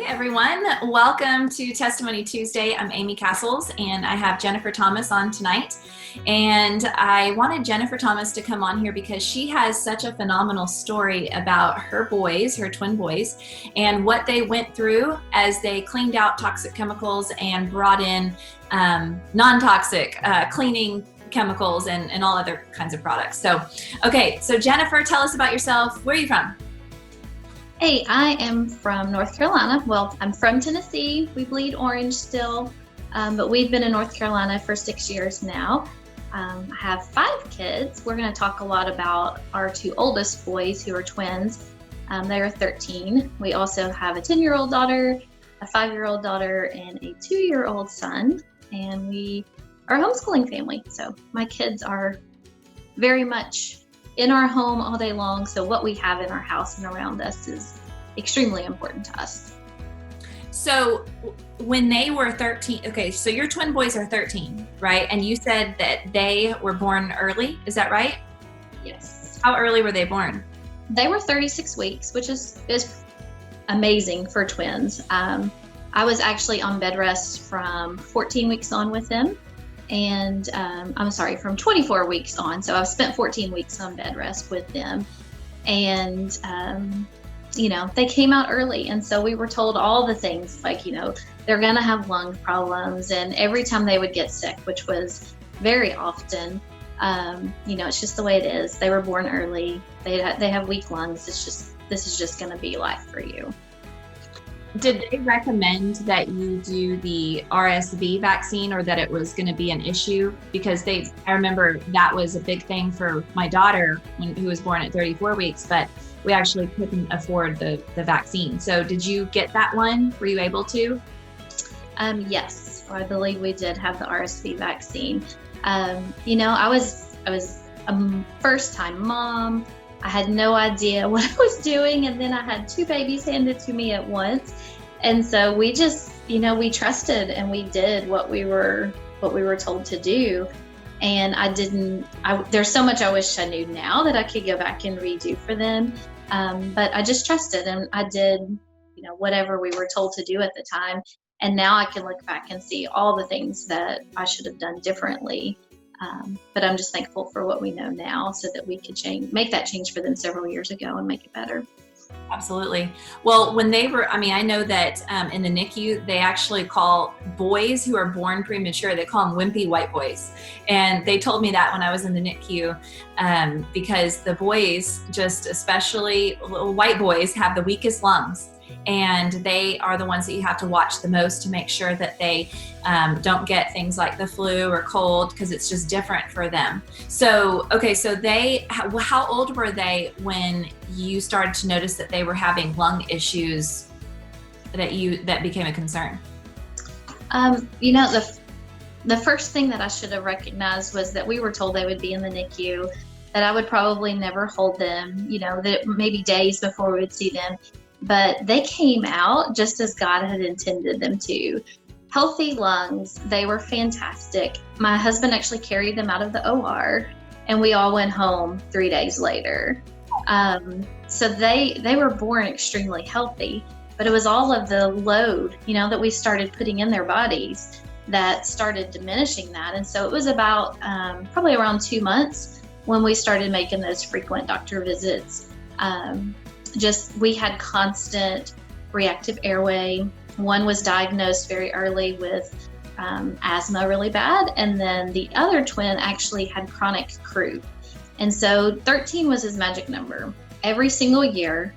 Everyone. Welcome to Testimony Tuesday. I'm Amy Castles and I have Jennifer Thomas on tonight. And I wanted Jennifer Thomas to come on here because she has such a phenomenal story about her boys, her twin boys, and what they went through as they cleaned out toxic chemicals and brought in non-toxic cleaning chemicals and all other kinds of products. So Jennifer, tell us about yourself. Where are you from? Hey, I am from North Carolina. Well, I'm from Tennessee. We bleed orange still, but we've been in North Carolina for 6 years now. I have 5 kids. We're going to talk a lot about our 2 oldest boys who are twins. They are 13. We also have a 10-year-old daughter, a 5-year-old daughter, and a 2-year-old son. And we are a homeschooling family. So my kids are very much in our home all day long. So what we have in our house and around us is extremely important to us. So when they were 13, okay, so your twin boys are 13, right? And you said that they were born early, is that right? Yes. How early were they born? They were 36 weeks, which is amazing for twins. I was actually on bed rest from 14 weeks on with them. And from 24 weeks on. So I've spent 14 weeks on bed rest with them. And, they came out early. And so we were told all the things like, they're going to have lung problems. And every time they would get sick, which was very often, it's just the way it is. They were born early. They have weak lungs. This is just going to be life for you. Did they recommend that you do the RSV vaccine or that it was going to be an issue? Because I remember that was a big thing for my daughter who was born at 34 weeks, but we actually couldn't afford the vaccine. So did you get that one? Were you able to? Yes, I believe we did have the RSV vaccine. I was a first-time mom. I had no idea what I was doing, and then I had 2 babies handed to me at once. And so we just, we trusted and we did what we were told to do. And there's so much I wish I knew now that I could go back and redo for them. But I just trusted and I did, whatever we were told to do at the time. And now I can look back and see all the things that I should have done differently. But I'm just thankful for what we know now so that we could make that change for them several years ago and make it better. Absolutely. Well, when they were, I know that in the NICU, they actually call boys who are born premature, they call them wimpy white boys. And they told me that when I was in the NICU, because the boys, just especially little white boys, have the weakest lungs. And they are the ones that you have to watch the most to make sure that they don't get things like the flu or cold, because it's just different for them. So, how old were they when you started to notice that they were having lung issues that became a concern? The first thing that I should have recognized was that we were told they would be in the NICU, that I would probably never hold them, that maybe days before we would see them. But they came out just as God had intended them to. Healthy lungs, they were fantastic. My husband actually carried them out of the OR, and we all went home 3 days later. So they were born extremely healthy, but it was all of the load, that we started putting in their bodies that started diminishing that. And so it was about probably around 2 months when we started making those frequent doctor visits. We had constant reactive airway. One was diagnosed very early with asthma really bad, and then the other twin actually had chronic croup. And so 13 was his magic number. Every single year,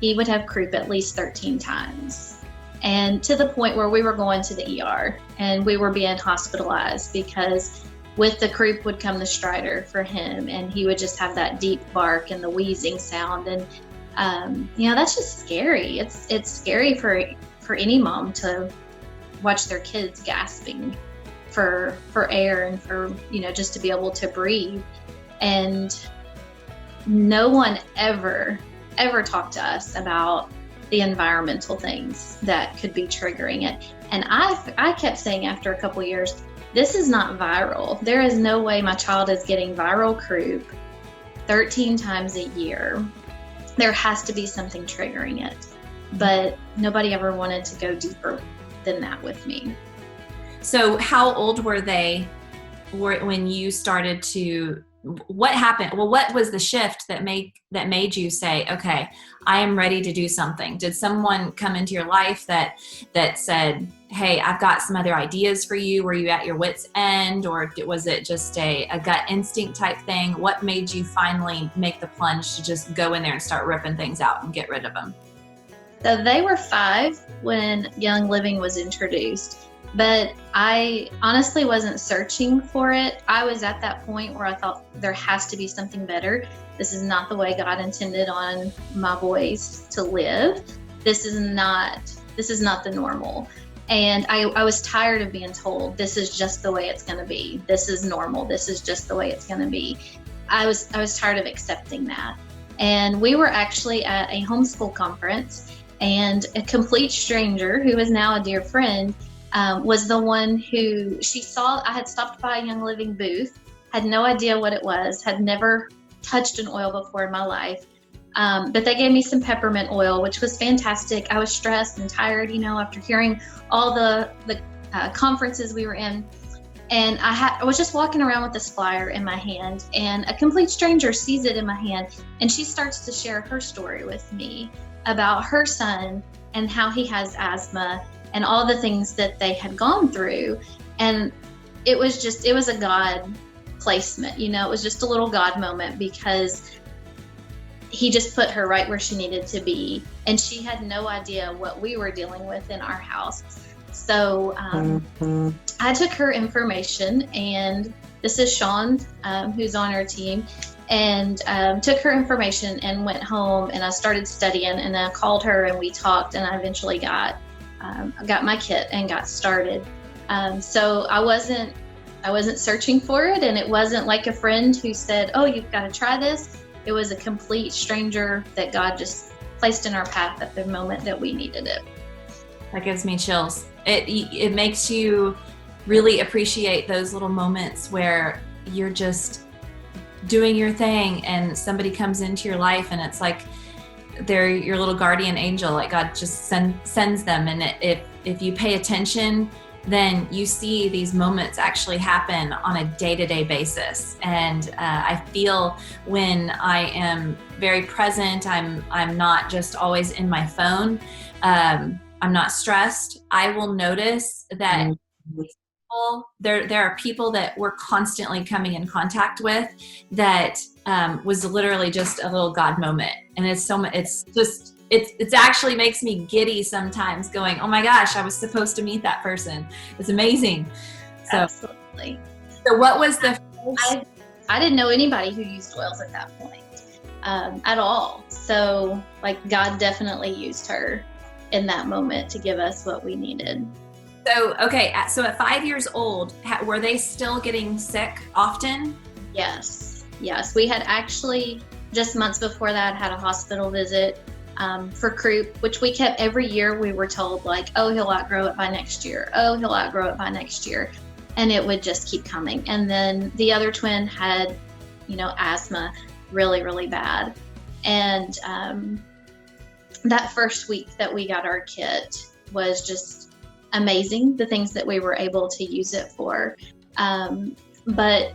he would have croup at least 13 times. And to the point where we were going to the ER and we were being hospitalized because with the croup would come the stridor for him, and he would just have that deep bark and the wheezing sound. And that's just scary. It's scary for any mom to watch their kids gasping for air and for, just to be able to breathe. And no one ever talked to us about the environmental things that could be triggering it. And I kept saying after a couple years, this is not viral. There is no way my child is getting viral croup 13 times a year. There has to be something triggering it. but nobody ever wanted to go deeper than that with me. So how old were they when you started to, what happened? Well, what was the shift that made you say, okay, I am ready to do something? Did someone come into your life that said, hey, I've got some other ideas for you? Were you at your wit's end, or was it just a gut instinct type thing? What made you finally make the plunge to just go in there and start ripping things out and get rid of them? So they were 5 when Young Living was introduced, but I honestly wasn't searching for it. I was at that point where I thought there has to be something better. This is not the way God intended on my boys to live. This is not the normal. And I was tired of being told, this is just the way it's going to be. This is normal. This is just the way it's going to be. I was tired of accepting that. And we were actually at a homeschool conference, and a complete stranger, who is now a dear friend, was the one who she saw. I had stopped by a Young Living booth, had no idea what it was, had never touched an oil before in my life. But they gave me some peppermint oil, which was fantastic. I was stressed and tired, after hearing all the conferences we were in. And I was just walking around with this flyer in my hand, and a complete stranger sees it in my hand, and she starts to share her story with me about her son and how he has asthma and all the things that they had gone through. And it was a God placement, it was just a little God moment, because he just put her right where she needed to be. And she had no idea what we were dealing with in our house. So I took her information, and this is Sean, who's on our team, and took her information and went home, and I started studying, and I called her and we talked, and I eventually got my kit and got started. So I wasn't searching for it, and it wasn't like a friend who said, oh, you've got to try this. It was a complete stranger that God just placed in our path at the moment that we needed it. That gives me chills. It makes you really appreciate those little moments where you're just doing your thing and somebody comes into your life, and it's like they're your little guardian angel. Like God just sends them, and if you pay attention, then you see these moments actually happen on a day-to-day basis. And I feel when I am very present, I'm not just always in my phone. I'm not stressed. I will notice that there are people that we're constantly coming in contact with that was literally just a little God moment. And it actually makes me giddy sometimes, going, oh my gosh, I was supposed to meet that person. It's amazing. So, absolutely. So what was the first? I didn't know anybody who used oils at that point at all. So God definitely used her in that moment to give us what we needed. So, okay. So at 5 years old, were they still getting sick often? Yes. We had actually just months before that had a hospital visit for croup, which we kept every year. We were told oh, he'll outgrow it by next year. Oh, he'll outgrow it by next year. And it would just keep coming. And then the other twin had, asthma really, really bad. And that first week that we got our kit was just amazing, the things that we were able to use it for. But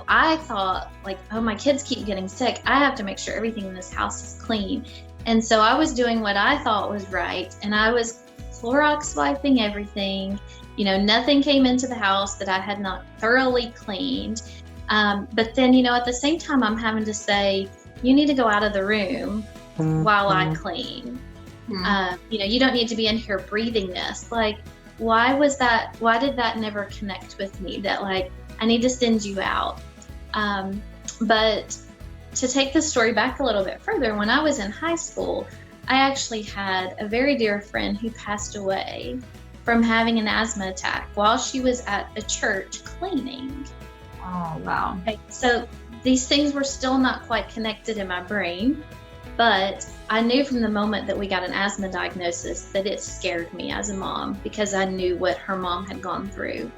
I thought oh, my kids keep getting sick. I have to make sure everything in this house is clean. And so I was doing what I thought was right. And I was Clorox wiping everything. Nothing came into the house that I had not thoroughly cleaned. But then, at the same time, I'm having to say, you need to go out of the room while I clean. You don't need to be in here breathing this. Why did that never connect with me, that I need to send you out? But to take the story back a little bit further, when I was in high school, I actually had a very dear friend who passed away from having an asthma attack while she was at a church cleaning. Oh, wow. Okay, so these things were still not quite connected in my brain, but I knew from the moment that we got an asthma diagnosis that it scared me as a mom, because I knew what her mom had gone through.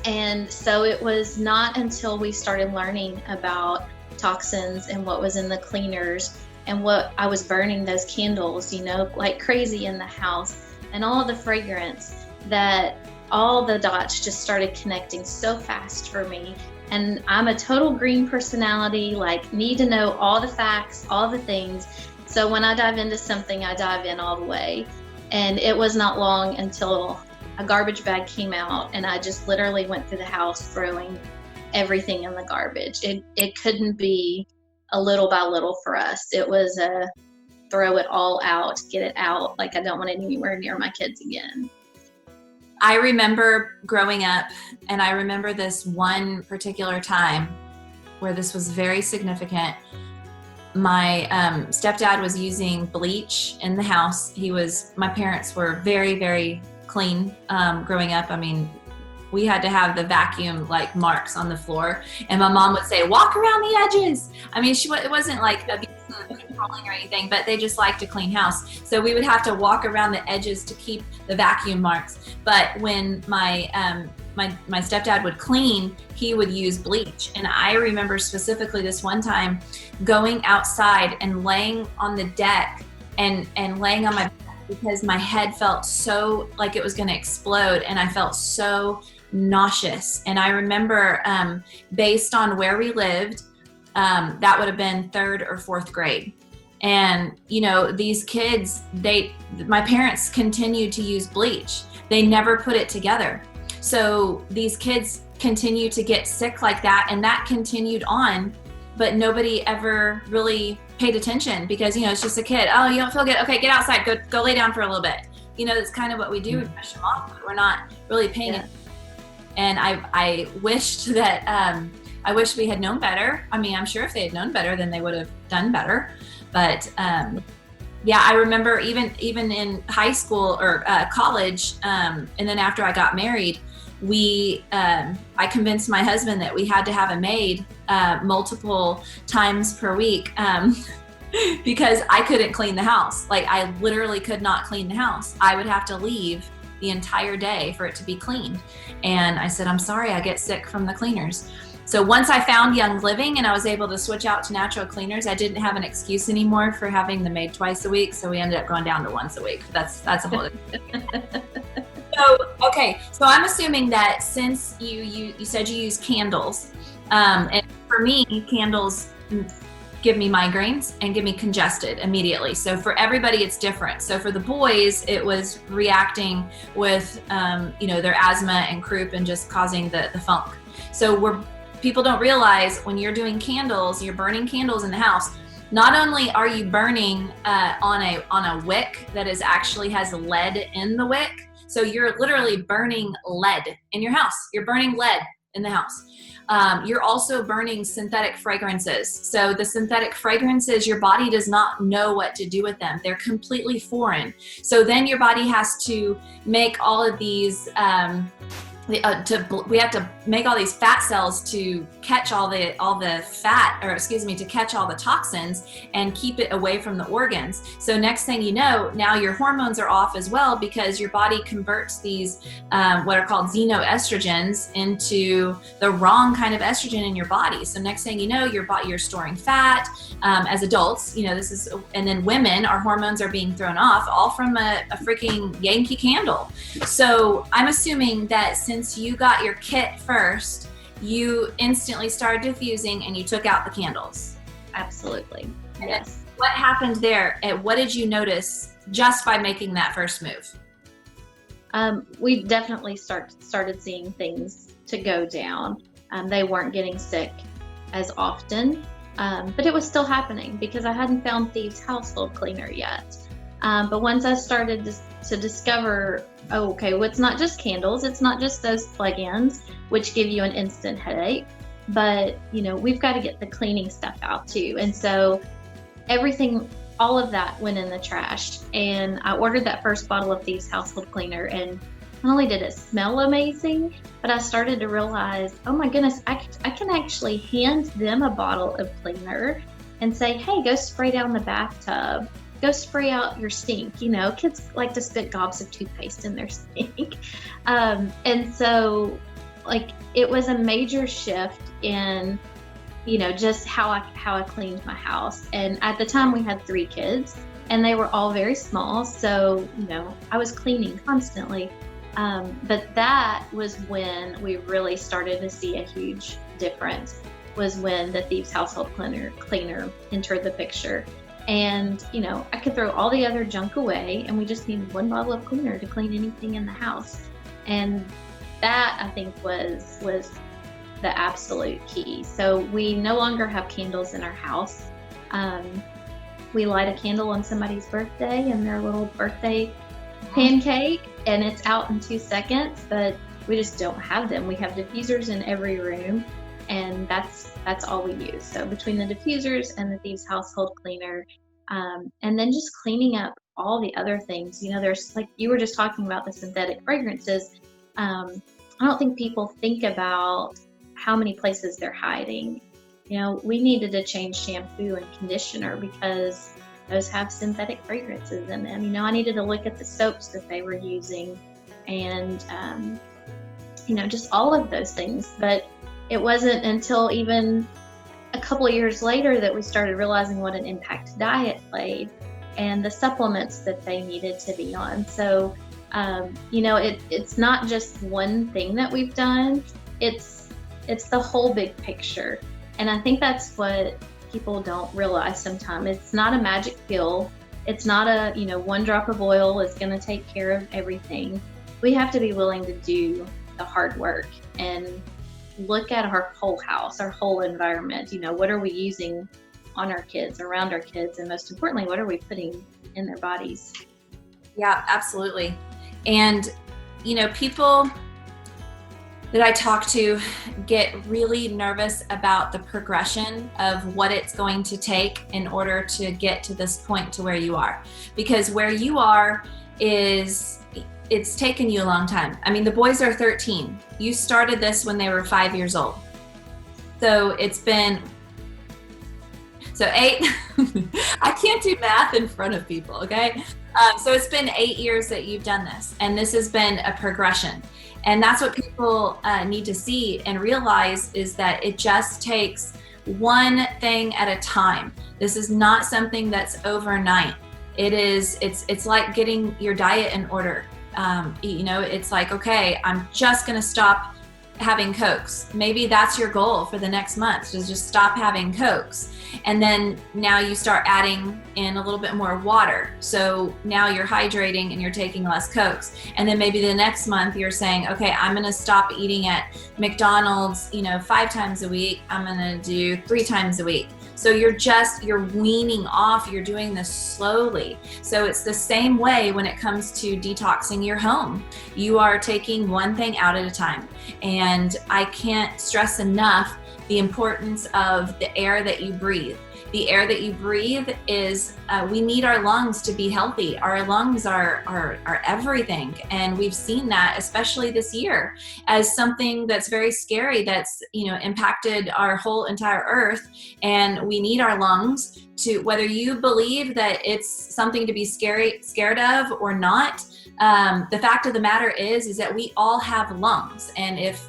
And so it was not until we started learning about toxins and what was in the cleaners and what I was burning those candles, like crazy in the house, and all the fragrance, that all the dots just started connecting so fast for me. And I'm a total green personality, like need to know all the facts, all the things. So when I dive into something, I dive in all the way. And it was not long until a garbage bag came out, and I just literally went through the house throwing everything in the garbage. It couldn't be a little by little for us. It was a throw it all out, get it out. Like, I don't want it anywhere near my kids again. I remember growing up, and I remember this one particular time where this was very significant. My stepdad was using bleach in the house. My parents were very, very clean growing up. I mean, we had to have the vacuum like marks on the floor, and my mom would say, walk around the edges. I mean, it wasn't like controlling or anything, but they just liked a clean house. So we would have to walk around the edges to keep the vacuum marks. But when my stepdad would clean, he would use bleach. And I remember specifically this one time going outside and laying on the deck and laying on my back, because my head felt so like it was going to explode, and I felt so nauseous. And I remember, based on where we lived, that would have been 3rd or 4th grade. And, these kids, my parents continued to use bleach. They never put it together. So these kids continue to get sick like that, and that continued on, but nobody ever really paid attention, because, it's just a kid. Oh, you don't feel good? Okay, get outside, go lay down for a little bit. That's kind of what we do. We push them off, but we're not really paying attention. And I wished that, I wish we had known better. I mean, I'm sure if they had known better, then they would have done better. But I remember even in high school or college, and then after I got married, I convinced my husband that we had to have a maid multiple times per week, because I couldn't clean the house. Like, I literally could not clean the house. I would have to leave the entire day for it to be cleaned. And I said, I'm sorry, I get sick from the cleaners. So once I found Young Living and I was able to switch out to natural cleaners, I didn't have an excuse anymore for having the maid twice a week. So we ended up going down to once a week. That's a whole other thing. So I'm assuming that since you said you use candles, and for me, candles give me migraines and get me congested immediately. So for everybody, it's different. So for the boys, it was reacting with, their asthma and croup and just causing the funk. So people don't realize when you're doing candles, you're burning candles in the house. Not only are you burning on a wick that actually has lead in the wick, so you're literally burning lead in your house. You're burning lead in the house. You're also burning synthetic fragrances. So the synthetic fragrances, your body does not know what to do with them. They're completely foreign. So then your body has to make all of these, we have to make all these fat cells to catch all the fat, or to catch all the toxins and keep it away from the organs. So next thing you know, now your hormones are off as well, because your body converts these what are called xenoestrogens into the wrong kind of estrogen in your body. So next thing you know, you're storing fat. As adults, and then women, our hormones are being thrown off, all from a freaking Yankee candle. So I'm assuming that since you got your kit first, you instantly started diffusing and you took out the candles. Absolutely. Yes. What happened there? And what did you notice just by making that first move? We definitely started seeing things to go down. They weren't getting sick as often, but it was still happening because I hadn't found Thieves household cleaner yet. But once I started to discover, well, it's not just candles, it's not just those plug-ins, which give you an instant headache, but we've got to get the cleaning stuff out too. And so all of that went in the trash. And I ordered that first bottle of Thieves household cleaner, and not only did it smell amazing, but I started to realize, oh my goodness, I can actually hand them a bottle of cleaner and say, hey, go spray down the bathtub. Go spray out your sink. Kids like to spit gobs of toothpaste in their sink. And so, it was a major shift in just how I cleaned my house. And at the time we had 3 kids and they were all very small. So, I was cleaning constantly. But that was when we really started to see a huge difference, was when the Thieves Household Cleaner entered the picture. And, I could throw all the other junk away and we just needed 1 bottle of cleaner to clean anything in the house. And that, I think, was the absolute key. So we no longer have candles in our house. We light a candle on somebody's birthday and their little birthday pancake, and it's out in 2 seconds, but we just don't have them. We have diffusers in every room, and that's all we use. So between the diffusers and the Thieves Household Cleaner, and then just cleaning up all the other things, there's, like you were just talking about, the synthetic fragrances. I don't think people think about how many places they're hiding. We needed to change shampoo and conditioner because those have synthetic fragrances in them. I needed to look at the soaps that they were using and, just all of those things. But it wasn't until even a couple of years later that we started realizing what an impact diet played and the supplements that they needed to be on. So, it's not just one thing that we've done. It's the whole big picture. And I think that's what people don't realize sometimes. It's not a magic pill. It's not a, 1 drop of oil is going to take care of everything. We have to be willing to do the hard work and look at our whole house, our whole environment. What are we using on our kids, around our kids, and most importantly, what are we putting in their bodies? Yeah, absolutely. And, people that I talk to get really nervous about the progression of what it's going to take in order to get to this point to where you are. Because where you are it's taken you a long time. I mean, the boys are 13. You started this when they were 5 years old. So it's been, 8, I can't do math in front of people, okay? So it's been 8 years that you've done this, and this has been a progression. And that's what people need to see and realize, is that it just takes one thing at a time. This is not something that's overnight. It's like getting your diet in order. It's like, okay, I'm just going to stop having Cokes. Maybe that's your goal for the next month, to just stop having Cokes. And then now you start adding in a little bit more water. So now you're hydrating and you're taking less Cokes. And then maybe the next month you're saying, okay, I'm going to stop eating at McDonald's, 5 times a week. I'm going to do 3 times a week. So you're weaning off, you're doing this slowly. So it's the same way when it comes to detoxing your home. You are taking one thing out at a time. And I can't stress enough the importance of the air that you breathe. The air that you breathe is, we need our lungs to be healthy. Our lungs are everything. And we've seen that, especially this year, as something that's very scary, that's, impacted our whole entire earth. And we need our lungs to, whether you believe that it's something to be scared of or not, the fact of the matter is that we all have lungs. And if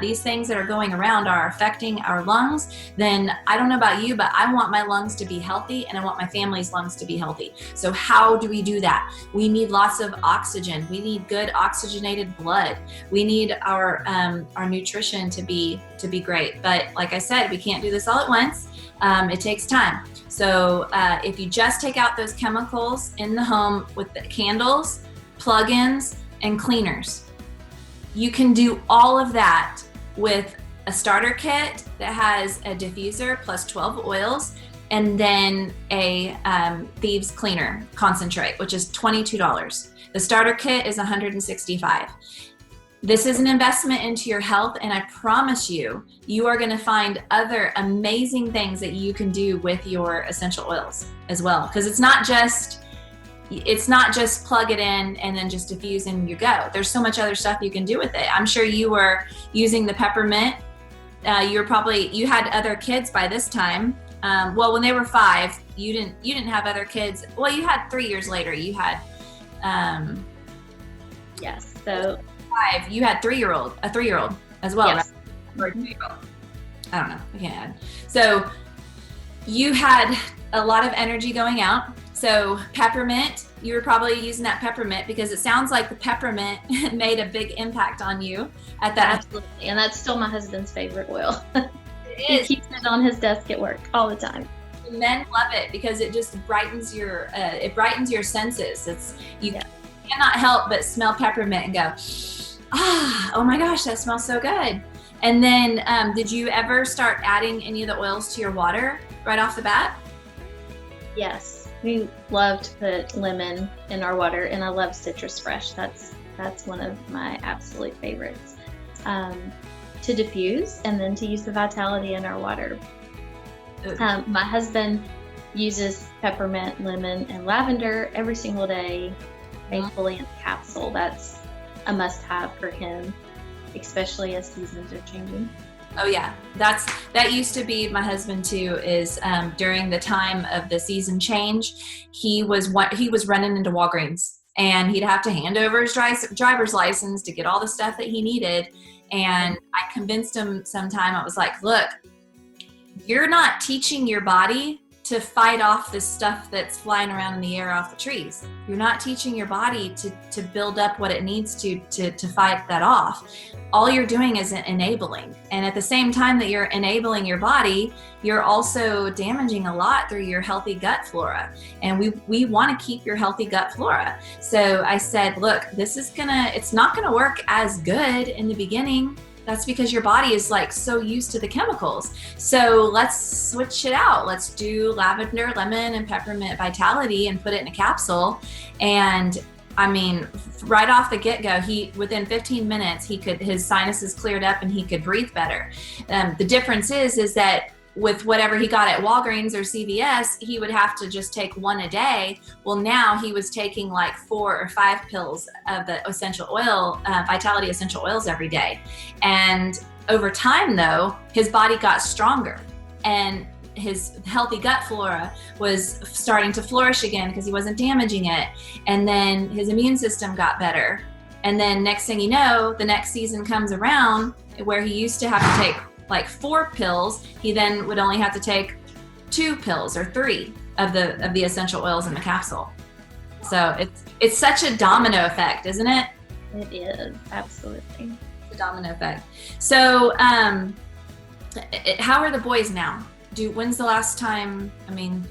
these things that are going around are affecting our lungs, then I don't know about you, but I want my lungs to be healthy and I want my family's lungs to be healthy. So how do we do that? We need lots of oxygen. We need good oxygenated blood. We need our nutrition to be great. But like I said, we can't do this all at once. It takes time. So if you just take out those chemicals in the home with the candles, plug-ins, and cleaners, you can do all of that with a starter kit that has a diffuser plus 12 oils, and then a Thieves Cleaner concentrate, which is $22. The starter kit is $165. This is an investment into your health, and I promise you, you are going to find other amazing things that you can do with your essential oils as well. Because it's not just plug it in and then just diffuse and you go. There's so much other stuff you can do with it. I'm sure you were using the peppermint. You had other kids by this time. Well, when they were 5, you didn't have other kids. Well, you had 3 years later. You had yes. So 5. You had a 3-year-old as well. Yes. Right? I don't know. I can't add. So you had a lot of energy going out. So peppermint, you were probably using that peppermint because it sounds like the peppermint made a big impact on you at that. Absolutely. And that's still my husband's favorite oil. It He is. keeps it on his desk at work all the time. Men love it because it just brightens your senses. You Yeah. cannot help but smell peppermint and go, oh my gosh, that smells so good. And then did you ever start adding any of the oils to your water right off the bat? Yes. We love to put lemon in our water, and I love Citrus Fresh. That's one of my absolute favorites. To diffuse and then to use the Vitality in our water. My husband uses peppermint, lemon, and lavender every single day, faithfully in the capsule. That's a must-have for him, especially as seasons are changing. Oh yeah, that used to be my husband too. Is during the time of the season change, he was running into Walgreens, and he'd have to hand over his driver's license to get all the stuff that he needed. And I convinced him sometime. I was like, look, you're not teaching your body to fight off this stuff that's flying around in the air off the trees. You're not teaching your body to build up what it needs to fight that off. All you're doing is enabling. And at the same time that you're enabling your body, you're also damaging a lot through your healthy gut flora. And we want to keep your healthy gut flora. So I said, look, it's not gonna work as good in the beginning. That's because your body is like so used to the chemicals. So let's switch it out. Let's do lavender, lemon, and peppermint Vitality and put it in a capsule. And I mean, right off the get-go, within 15 minutes, his sinuses cleared up and he could breathe better. The difference is that with whatever he got at Walgreens or CVS, he would have to just take one a day. Well, now he was taking like 4 or 5 pills of the essential oil, Vitality essential oils every day. And over time, though, his body got stronger and his healthy gut flora was starting to flourish again because he wasn't damaging it. And then his immune system got better. And then next thing you know, the next season comes around where he used to have to take like 4 pills, he then would only have to take 2 pills or 3 of the essential oils in the capsule. So it's such a domino effect, isn't it? It is, absolutely. The domino effect. So how are the boys now? When's the last time? I mean,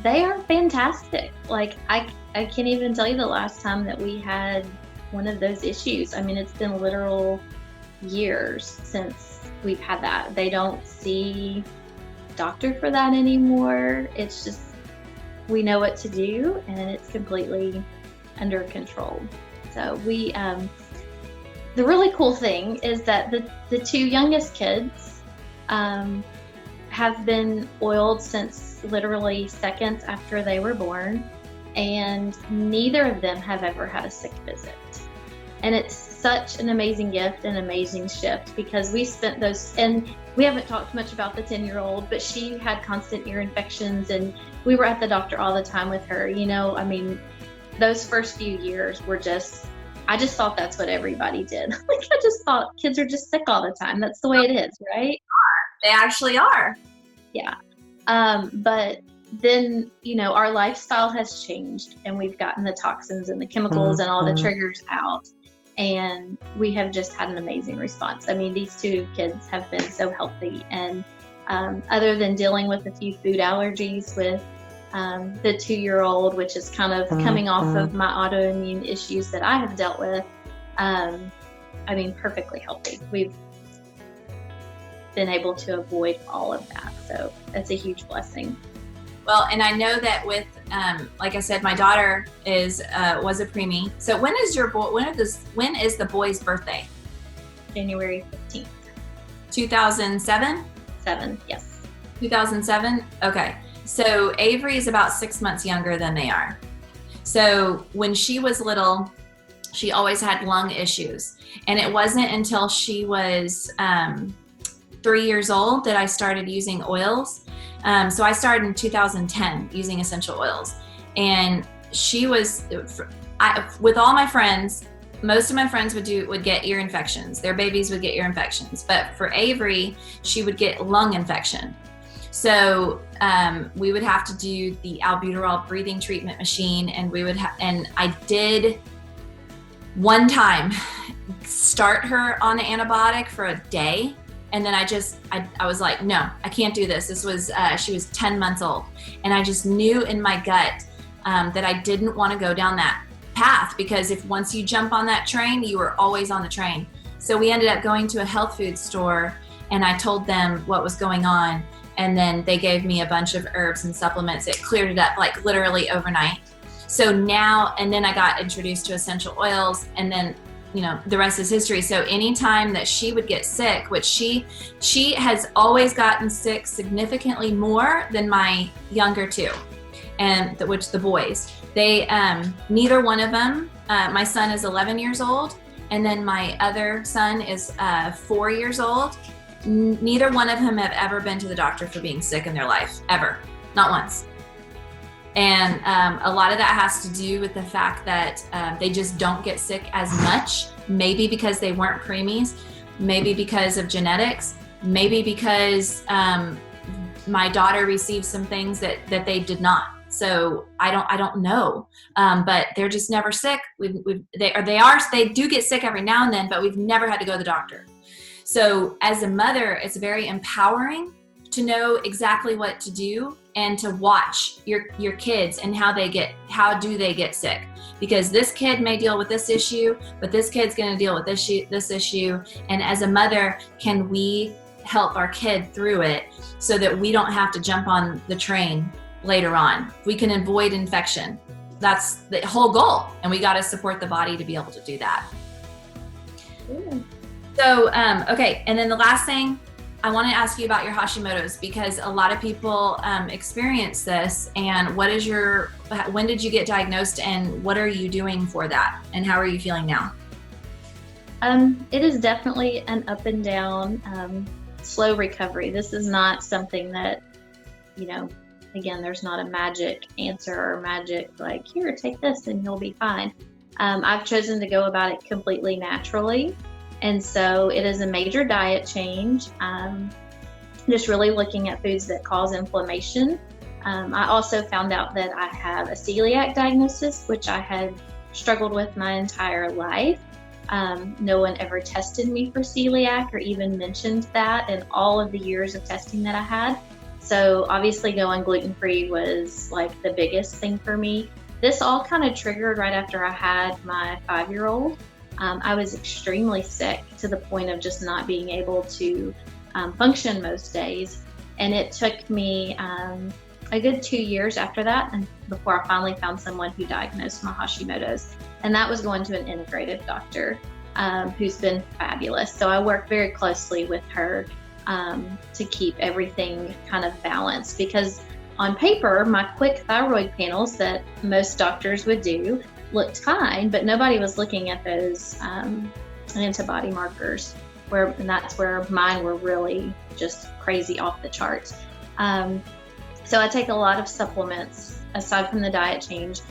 they are fantastic. Like I can't even tell you the last time that we had one of those issues. I mean, it's been literal years since we've had that. They don't see doctor for that anymore. It's just, we know what to do and it's completely under control. So the really cool thing is that the 2 youngest kids have been oiled since literally seconds after they were born, and neither of them have ever had a sick visit. And it's such an amazing gift and amazing shift because we spent those, and we haven't talked much about the 10-year-old, but she had constant ear infections and we were at the doctor all the time with her. You know, I mean, those first few years were I just thought that's what everybody did. Like, I just thought kids are just sick all the time. That's the way it is, right? they actually are. Yeah. But then, you know, our lifestyle has changed and we've gotten the toxins and the chemicals and all the triggers out. And we have just had an amazing response. I mean, these 2 kids have been so healthy. And other than dealing with a few food allergies with the 2-year-old, which is kind of coming off of my autoimmune issues that I have dealt with, I mean, perfectly healthy. We've been able to avoid all of that. So that's a huge blessing. Well, and I know that with, like I said, my daughter was a preemie. So when is the boy's birthday? January 15th. 2007? 7, yes. 2007? Okay. So Avery is about 6 months younger than they are. So when she was little, she always had lung issues. And it wasn't until she was 3 years old that I started using oils. So I started in 2010 using essential oils. And she was, with all my friends, most of my friends would get ear infections. Their babies would get ear infections, but for Avery, she would get lung infection. So we would have to do the albuterol breathing treatment machine, and and I did one time start her on an antibiotic for a day, and then I was like, no, I can't do this. This was she was 10 months old, and I just knew in my gut that I didn't want to go down that path, because if once you jump on that train, you are always on the train. So we ended up going to a health food store, and I told them what was going on, and then they gave me a bunch of herbs and supplements. It cleared it up like literally overnight. So now, and then I got introduced to essential oils, and then, you know, the rest is history. So anytime that she would get sick, which she has always gotten sick significantly more than my younger two, and which the boys, they, neither one of them, my son is 11 years old, and then my other son is 4 years old. Neither one of them have ever been to the doctor for being sick in their life, ever, not once. And a lot of that has to do with the fact that they just don't get sick as much, maybe because they weren't preemies, maybe because of genetics, maybe because my daughter received some things that they did not. So I don't know, but they're just never sick. They do get sick every now and then, but we've never had to go to the doctor. So as a mother, it's very empowering to know exactly what to do and to watch your kids and how do they get sick, because this kid may deal with this issue, but this kid's going to deal with this issue. And as a mother, can we help our kid through it so that we don't have to jump on the train later on? We can avoid infection. That's the whole goal. And we got to support the body to be able to do that. Yeah. So, okay. And then the last thing, I want to ask you about your Hashimoto's, because a lot of people experience this. And when did you get diagnosed, and what are you doing for that? And how are you feeling now? It is definitely an up and down, slow recovery. This is not something that, you know, again, there's not a magic answer or magic, like, here, take this and you'll be fine. I've chosen to go about it completely naturally. And so it is a major diet change, just really looking at foods that cause inflammation. I also found out that I have a celiac diagnosis, which I had struggled with my entire life. No one ever tested me for celiac or even mentioned that in all of the years of testing that I had. So obviously going gluten-free was like the biggest thing for me. This all kind of triggered right after I had my 5-year-old. I was extremely sick to the point of just not being able to function most days. And it took me a good 2 years after that, and before I finally found someone who diagnosed my Hashimoto's. And that was going to an integrative doctor who's been fabulous. So I work very closely with her to keep everything kind of balanced, because on paper, my quick thyroid panels that most doctors would do looked fine, but nobody was looking at those antibody markers, and that's where mine were really just crazy off the charts. So I take a lot of supplements aside from the diet change.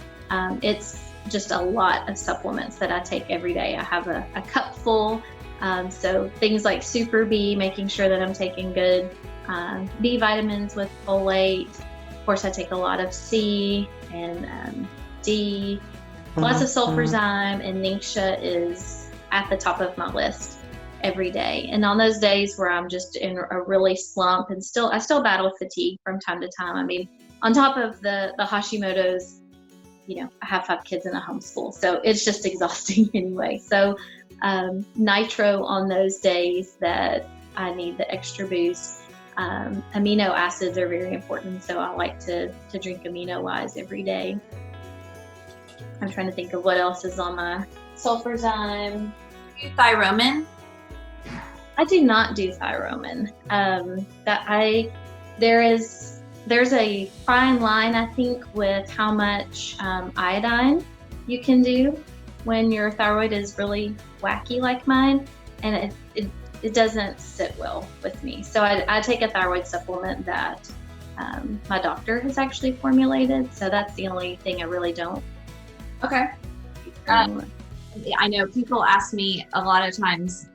It's just a lot of supplements that I take every day. I have a cup full. So things like Super B, making sure that I'm taking good B vitamins with folate. Of course, I take a lot of C and D. Lots of sulfurzyme, and Ningxia is at the top of my list every day. And on those days where I'm just in a really slump, and I still battle fatigue from time to time. I mean, on top of the Hashimoto's, you know, I have 5 kids in a homeschool, so it's just exhausting anyway. So nitro on those days that I need the extra boost. Amino acids are very important, so I like to drink Amino Wise every day. I'm trying to think of what else is on my sulfurzyme. Thyromin? I do not do thyromin. There's a fine line, I think, with how much iodine you can do when your thyroid is really wacky like mine, and it doesn't sit well with me. So I take a thyroid supplement that my doctor has actually formulated. So that's the only thing I really don't. Okay. I know people ask me a lot of times,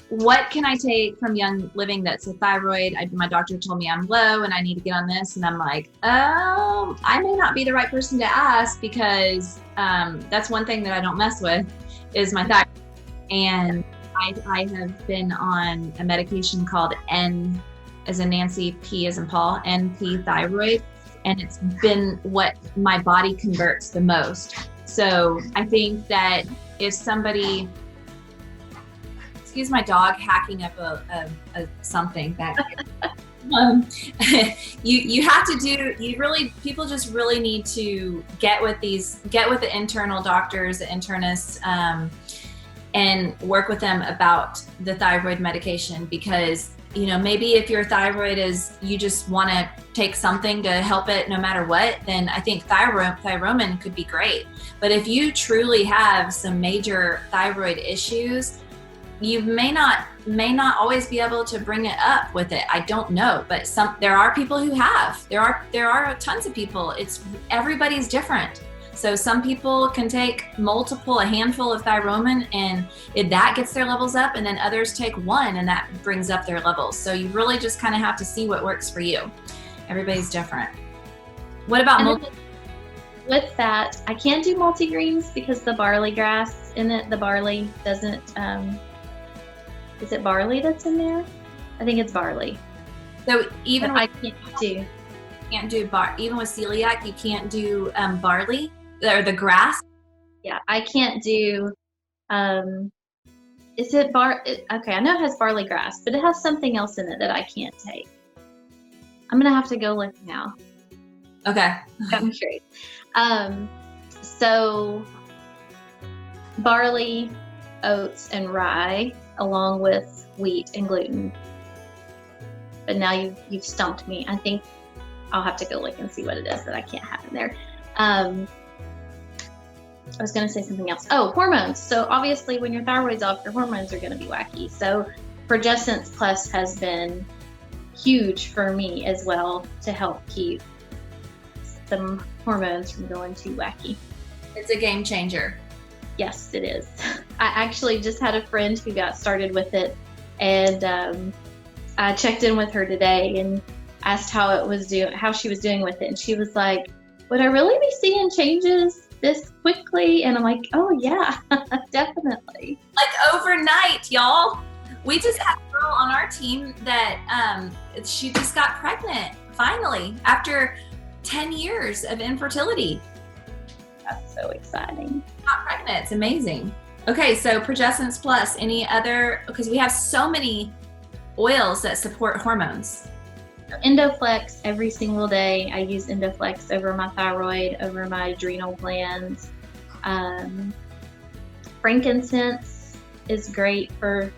what can I take from Young Living that's a thyroid? My doctor told me I'm low and I need to get on this. And I'm like, I may not be the right person to ask because that's one thing that I don't mess with is my thyroid. And I have been on a medication called N as in Nancy, P as in Paul, NP thyroid. And it's been what my body converts the most. So I think that if somebody, excuse my dog hacking up a something that you have to do, people just really need to get with the internal doctors, the internists, and work with them about the thyroid medication because maybe if your thyroid is, you just want to take something to help it no matter what, then I think Thyromin could be great. But if you truly have some major thyroid issues, you may not always be able to bring it up with it. I don't know, but there are people who have. There are tons of people. Everybody's different. So some people can take a handful of Thyromin and that gets their levels up, and then others take one and that brings up their levels. So you really just kind of have to see what works for you. Everybody's different. What about with that, I can't do multigreens because the barley grass in it, the barley doesn't, is it barley that's in there? I think it's barley. So even I can't do even with celiac, you can't do barley or the grass. Yeah, I can't do. Is it okay, I know it has barley grass, but it has something else in it that I can't take. I'm gonna have to go look now. Okay. I'm curious. So barley, oats, and rye, along with wheat and gluten. But now you've stumped me. I think I'll have to go look and see what it is that I can't have in there. I was going to say something else. Oh, hormones. So obviously when your thyroid's off, your hormones are going to be wacky. So Progestence Plus has been huge for me as well to help keep some hormones from going too wacky. It's a game changer. Yes, it is. I actually just had a friend who got started with it, and I checked in with her today and asked how she was doing with it, and she was like, "Would I really be seeing changes this quickly?" And I'm like, "Oh yeah, definitely." Like overnight, y'all. We just had a girl on our team that she just got pregnant finally after 10 years of infertility. That's so exciting. Not pregnant. It's amazing. Okay, so Progestence Plus, any other, because we have so many oils that support hormones. Endoflex every single day. I use Endoflex over my thyroid, over my adrenal glands. Frankincense is great for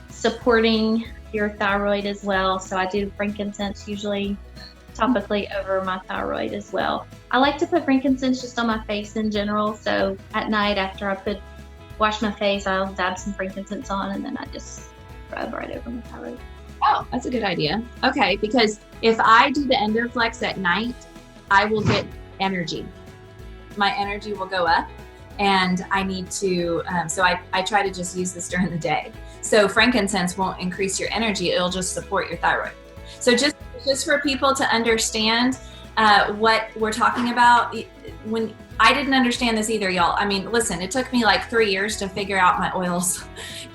supporting your thyroid as well. So I do frankincense usually topically over my thyroid as well. I like to put frankincense just on my face in general. So at night after I wash my face, I'll dab some frankincense on and then I just rub right over my thyroid. Oh, that's a good idea. Okay, because if I do the Endoflex at night, I will get energy. My energy will go up and I need to, so I try to just use this during the day. So frankincense won't increase your energy, it'll just support your thyroid. So just for people to understand what we're talking about, when I didn't understand this either, y'all. I mean, listen, it took me like 3 years to figure out my oils.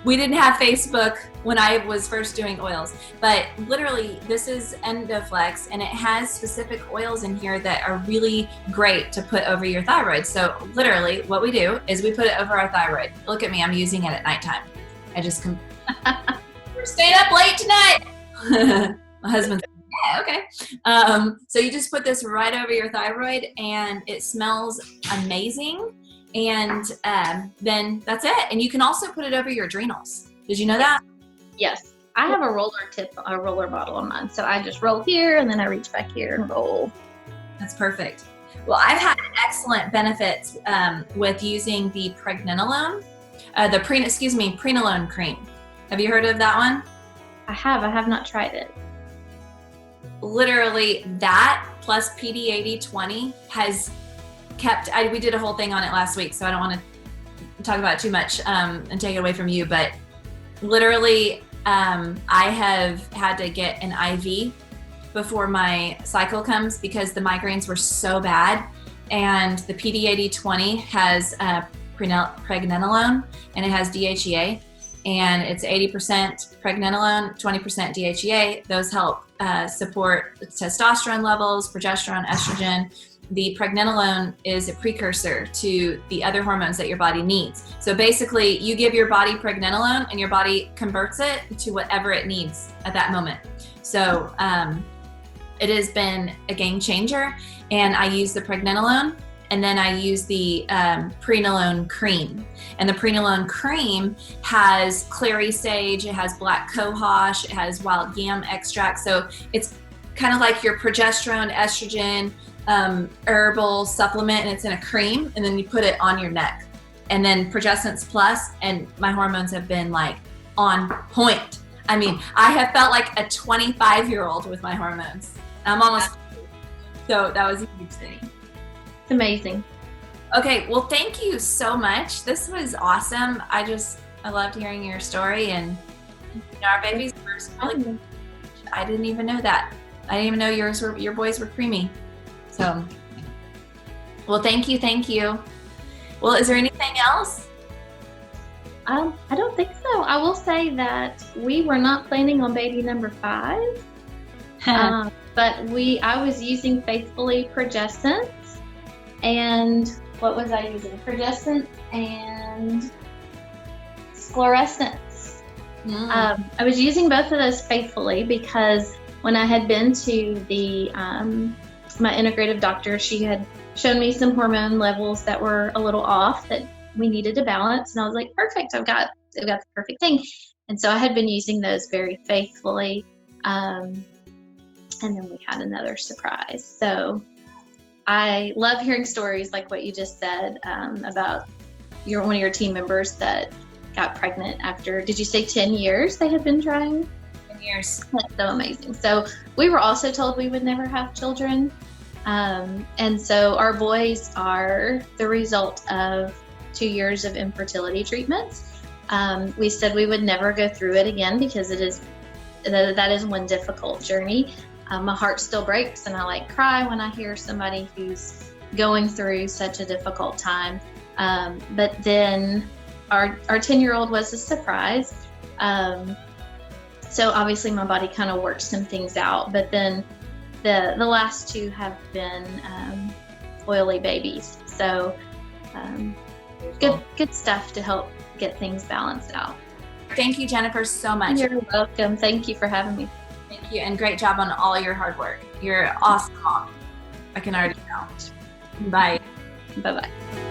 We didn't have Facebook when I was first doing oils, but literally this is Endoflex and it has specific oils in here that are really great to put over your thyroid. So literally what we do is we put it over our thyroid. Look at me, I'm using it at nighttime. We're staying up late tonight. My husband's yeah, okay. So you just put this right over your thyroid and it smells amazing. And then that's it. And you can also put it over your adrenals. Did you know that? Yes. I have a roller bottle on mine. So I just roll here and then I reach back here and roll. That's perfect. Well, I've had excellent benefits with using the pregnenolone, prenolone cream. Have you heard of that one? I have not tried it. Literally that plus PD8020 has kept, we did a whole thing on it last week, so I don't want to talk about it too much and take it away from you, but literally, I have had to get an IV before my cycle comes because the migraines were so bad. And the PD8020 has pregnenolone, and it has DHEA, and it's 80% pregnenolone, 20% DHEA. Those help support testosterone levels, progesterone, estrogen. The pregnenolone is a precursor to the other hormones that your body needs. So basically, you give your body pregnenolone and your body converts it to whatever it needs at that moment. So it has been a game changer. And I use the pregnenolone, and then I use the prenolone cream. And the prenolone cream has clary sage, it has black cohosh, it has wild yam extract. So it's kind of like your progesterone, estrogen, herbal supplement, and it's in a cream, and then you put it on your neck. And then Progestance Plus, and my hormones have been like on point. I mean, I have felt like a 25-year-old with my hormones. I'm almost, so that was a huge thing. It's amazing. Okay, well, thank you so much. This was awesome. I loved hearing your story, and our babies were really, I didn't even know that. I didn't even know your boys were preemie. So, well, thank you. Well, is there anything else? I don't think so. I will say that we were not planning on baby number 5, but I was using faithfully Progestance, and what was I using? Progestance and Sclerestance. I was using both of those faithfully because when I had been to the my integrative doctor, she had shown me some hormone levels that were a little off that we needed to balance, and I was like, perfect, I've got the perfect thing. And so I had been using those very faithfully, and then we had another surprise. So I love hearing stories like what you just said about one of your team members that got pregnant after, did you say 10 years they had been trying? 10 years. That's so amazing. So we were also told we would never have children. And so our boys are the result of 2 years of infertility treatments. We said we would never go through it again because that is one difficult journey. My heart still breaks and I cry when I hear somebody who's going through such a difficult time. But then our 10-year-old was a surprise. So obviously my body kind of worked some things out, but then the last 2 have been oily babies. So good stuff to help get things balanced out. Thank you, Jennifer, so much. You're welcome. Thank you for having me. Thank you, and great job on all your hard work. You're an awesome mom. I can already tell. Bye. Bye-bye.